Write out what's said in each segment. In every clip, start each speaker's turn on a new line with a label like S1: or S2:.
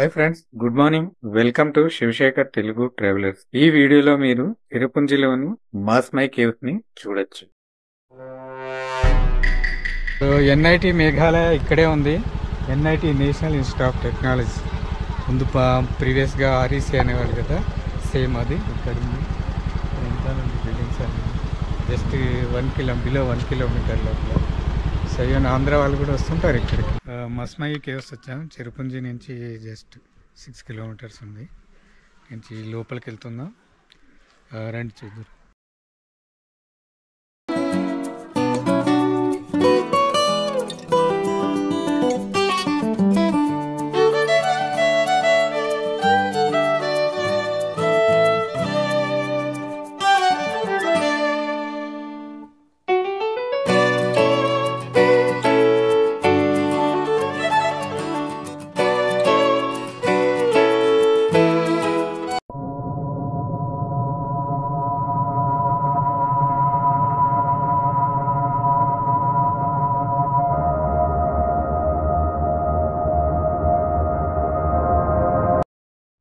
S1: Hi friends, good morning. Welcome to Shivashekhar Telugu travellers. ఈ వీడియోలో మీరు తిరుపుంజిలోని మాస్మై కేవ్స్ ని చూడొచ్చు. ఎన్ఐటి మేఘాలయ ఇక్కడే ఉంది. NIT national institute of technology. ముందు ప్రీవియస్గా ఆర్ఈసీ అనేవాడు కదా, సేమ్ అది ఇక్కడ ఉంది. బిల్డింగ్స్ అన్ని జస్ట్ బిలో 1 కిలోమీటర్ లోపల. సో ఈవెన్ ఆంధ్ర వాళ్ళు కూడా వస్తుంటారు ఇక్కడికి. మస్మై కేవ్స్ వచ్చాము. చిరుపుంజి నుంచి జస్ట్ 6 కిలోమీటర్స్ ఉంది. నుంచి లోపలికి వెళ్తున్నాం. రండి చూద్దాం.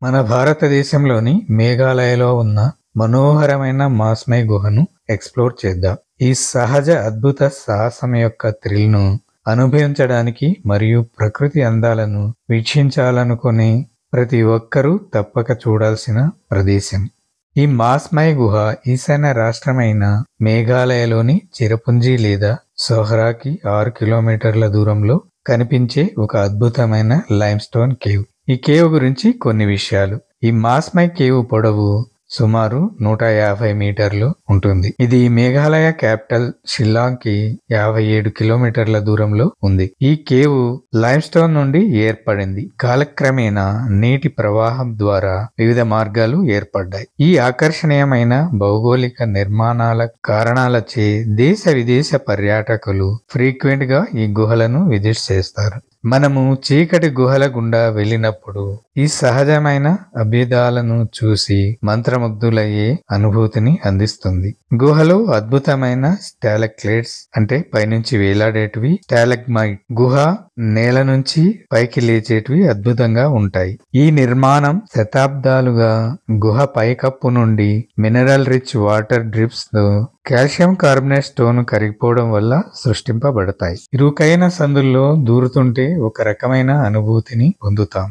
S1: మన భారతదేశంలోని మేఘాలయలో ఉన్న మనోహరమైన మాస్మై గుహను ఎక్స్ప్లోర్ చేద్దాం. ఈ సహజ అద్భుత సాహసం యొక్క థ్రిల్ను అనుభవించడానికి మరియు ప్రకృతి అందాలను వీక్షించాలనుకునే ప్రతి ఒక్కరూ తప్పక చూడాల్సిన ప్రదేశం. ఈ మాస్మై గుహ ఈశాన్య రాష్ట్రమైన మేఘాలయలోని చిరపుంజి లేదా సోహ్రాకి 6 కిలోమీటర్ల దూరంలో కనిపించే ఒక అద్భుతమైన లైమ్స్టోన్ కేవ్. ఈ కేవ్ గురించి కొన్ని విషయాలు. ఈ మాస్మై కేవ్ పొడవు సుమారు 150 మీటర్లు ఉంటుంది. ఇది మేఘాలయ క్యాపిటల్ షిల్లాంగ్ కి 57 కిలోమీటర్ల దూరంలో ఉంది. ఈ కేవ్ లైమ్స్టోన్ నుండి ఏర్పడింది. కాలక్రమేణా నీటి ప్రవాహం ద్వారా వివిధ మార్గాలు ఏర్పడ్డాయి. ఈ ఆకర్షణీయమైన భౌగోళిక నిర్మాణాల కారణాలచే దేశ విదేశ పర్యాటకులు ఫ్రీక్వెంట్ గా ఈ గుహలను విజిట్ చేస్తారు. మనము చీకటి గుహల గుండా వెళ్ళినప్పుడు ఈ సహజమైన అభ్యుదాలను చూసి మంత్రముగ్ధులయ్యే అనుభూతిని అందిస్తుంది. గుహలో అద్భుతమైన స్టాలక్టైట్స్ అంటే పైనుంచి వేలాడేటివి, స్టాలగ్మైట్ గుహ నేల నుంచి పైకి లేచేటివి అద్భుతంగా ఉంటాయి. ఈ నిర్మాణం శతాబ్దాలుగా గుహ పైకప్పు నుండి మినరల్ రిచ్ వాటర్ డ్రిప్స్ తో కాల్షియం కార్బోనేట్ స్టోన్ కరిగిపోవడం వల్ల సృష్టింపబడతాయి. ఇరుకైన సందుల్లో దూరుతుంటే ఒక రకమైన అనుభూతిని పొందుతాం.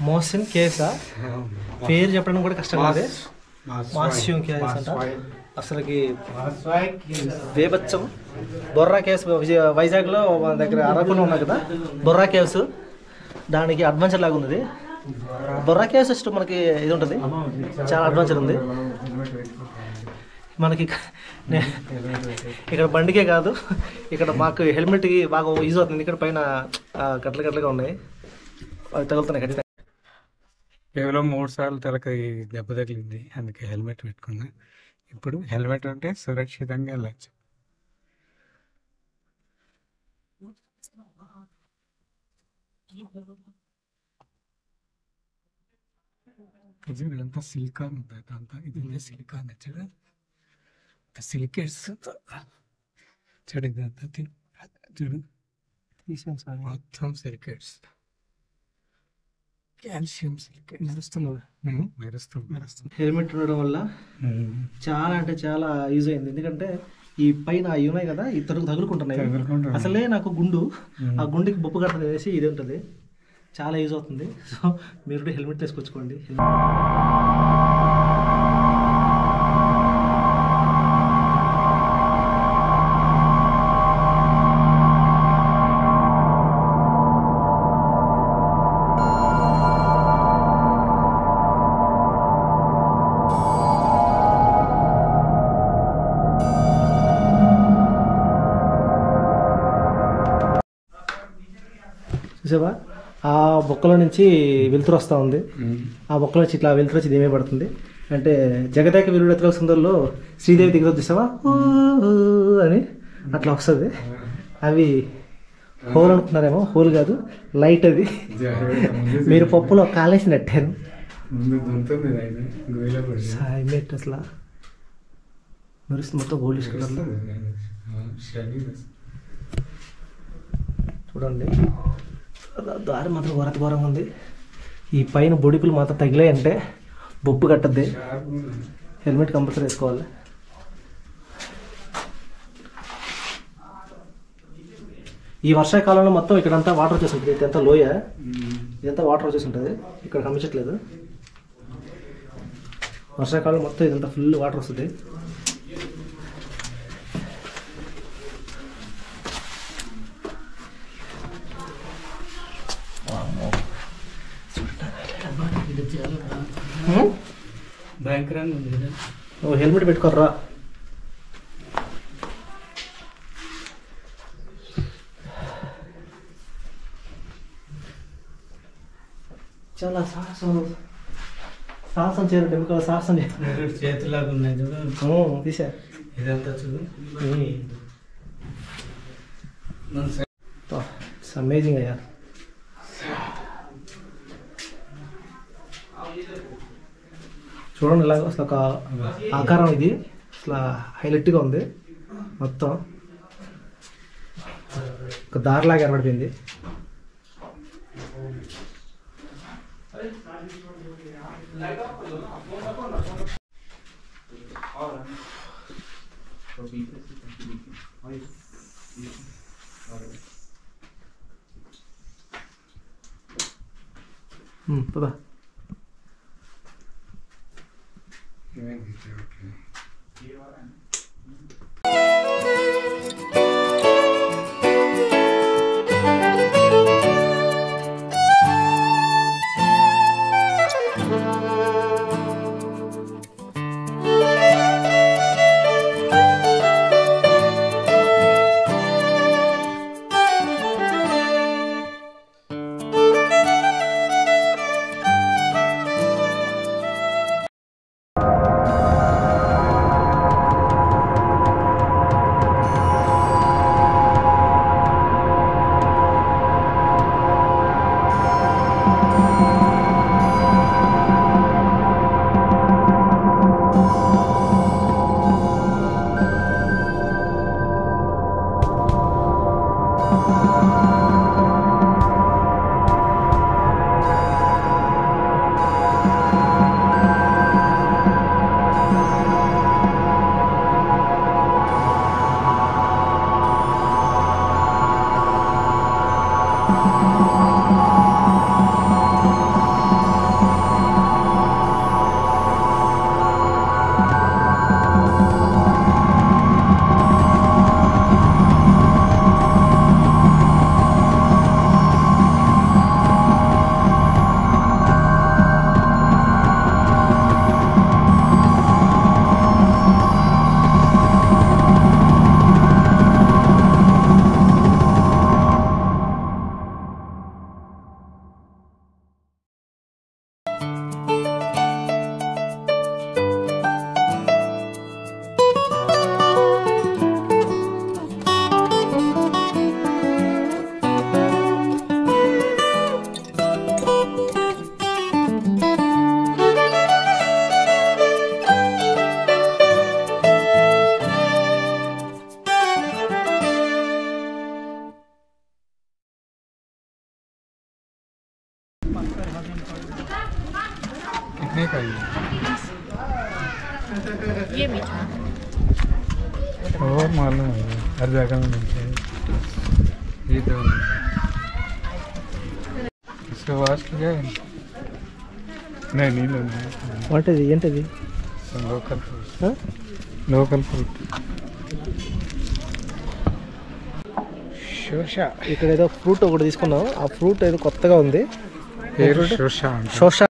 S2: మోసిన్ కేసా పేరు చెప్పడం కూడా కష్టం ఉంది. మాస్యూమ్ కేస్ అంట. అసలుకి బేబచ్చం బొర్రా కేవ్స్ వైజాగ్లో మన దగ్గర అరకులో ఉన్నాయి కదా బొర్రా కేవ్స్, దానికి అడ్వెంచర్ లాగా ఉంది. బొర్రా కేవ్స్ ఫస్ట్ మనకి ఇది ఉంటుంది, చాలా అడ్వెంచర్ ఉంది మనకి. ఇక్కడ బండికే కాదు, ఇక్కడ మాకు హెల్మెట్కి బాగా యూజ్ అవుతుంది. ఇక్కడ పైన కట్టలుగా ఉన్నాయి, అవి తగులుతున్నాయి ఖచ్చితంగా.
S1: కేవలం 3 సార్లు తలకి దెబ్బ తగిలింది, అందుకే హెల్మెట్ పెట్టుకున్నా. ఇప్పుడు హెల్మెట్ ఉంటే సురక్షితంగా వెళ్ళచ్చు. ఇదంతా సిలికాన్ ఉంది, అంతా ఇది సిలికాన్ చూడ సిలికేట్స్ చూడు, ఇదంతా చూడు మొత్తం సిలికేట్స్, కాల్షియం సిలికేట్ మెరుస్తుంది.
S2: హెల్మెట్ ఉండడం వల్ల చాలా అంటే చాలా యూజ్ అయింది. ఎందుకంటే ఈ పైన అవి ఉన్నాయి కదా, ఈ తగులుకుంటున్నాయి. అసలే నాకు గుండు, ఆ గుండెకి బొప్పు కట్టదు వేసి ఇది ఉంటుంది, చాలా యూజ్ అవుతుంది. సో మీరు హెల్మెట్ తీసుకొచ్చుకోండి. చూసావా ఆ బొక్కలో నుంచి వెలుతురు వస్తూ ఉంది. ఆ బొక్కలో నుంచి ఇట్లా వెలుతురు వచ్చి దేమే పడుతుంది అంటే జగదేక వీరుడు అతిలోక సుందరిలో శ్రీదేవి దిగుతుంది చూసావా అని అట్లా వస్తుంది. అవి హోల్ అనుకుంటున్నారేమో, హోల్ కాదు లైట్ అది. మీరు పప్పులో కాలేసి నెట్టాను అసలు మెరుస్తుంది మొత్తం గోల్డిష్ కలర్లో. చూడండి దారి మాత్రం ఘోరత ఘోరంగా ఉంది. ఈ పైన బొడిపులు మాత్రం తగిలాయంటే బొప్పు కట్టద్ది. హెల్మెట్ కంపల్సరీ వేసుకోవాలి. ఈ వర్షాకాలంలో మొత్తం ఇక్కడంతా వాటర్ వచ్చేసి ఉంటుంది. ఇదంతా లోయ, ఇదంతా వాటర్ వచ్చేసి ఉంటుంది. ఇక్కడ కనిపించట్లేదు. వర్షాకాలం మొత్తం ఇదంతా ఫుల్ వాటర్ వస్తుంది. నువ్వు హెల్మెట్ పెట్టుకోర్రా. చాలా సాహసం చేయరు టెంపుల్ సాహసం
S3: చేతులాగా ఉన్నాయి చూడు,
S2: తీసా
S3: ఇదంతా చూడు.
S2: ఇట్స్ అమేజింగ్ అయ్యా. చూడండి ఇలాగ అసలు ఒక ఆకారం ఇది అసలు హైలైట్గా ఉంది. మొత్తం ఒక దారిలాగా ఏర్పడిపోయింది. పదా
S1: कितने का
S4: ये मीठा
S1: और मालूम है हर जगह में मिलता है ये तो इसका वास्ट क्या है नहीं नहीं लेना
S2: వాటది ఏంటది
S1: लोकल फ्रूट लोकल फ्रूट శోష
S2: ఇక్కడ ఏదో ఫ్రూట్ ఒకటి తీసుకున్నాం ఆ ఫ్రూట్ ఏదో కొత్తగా ఉంది
S1: పేరు శోష
S2: శోష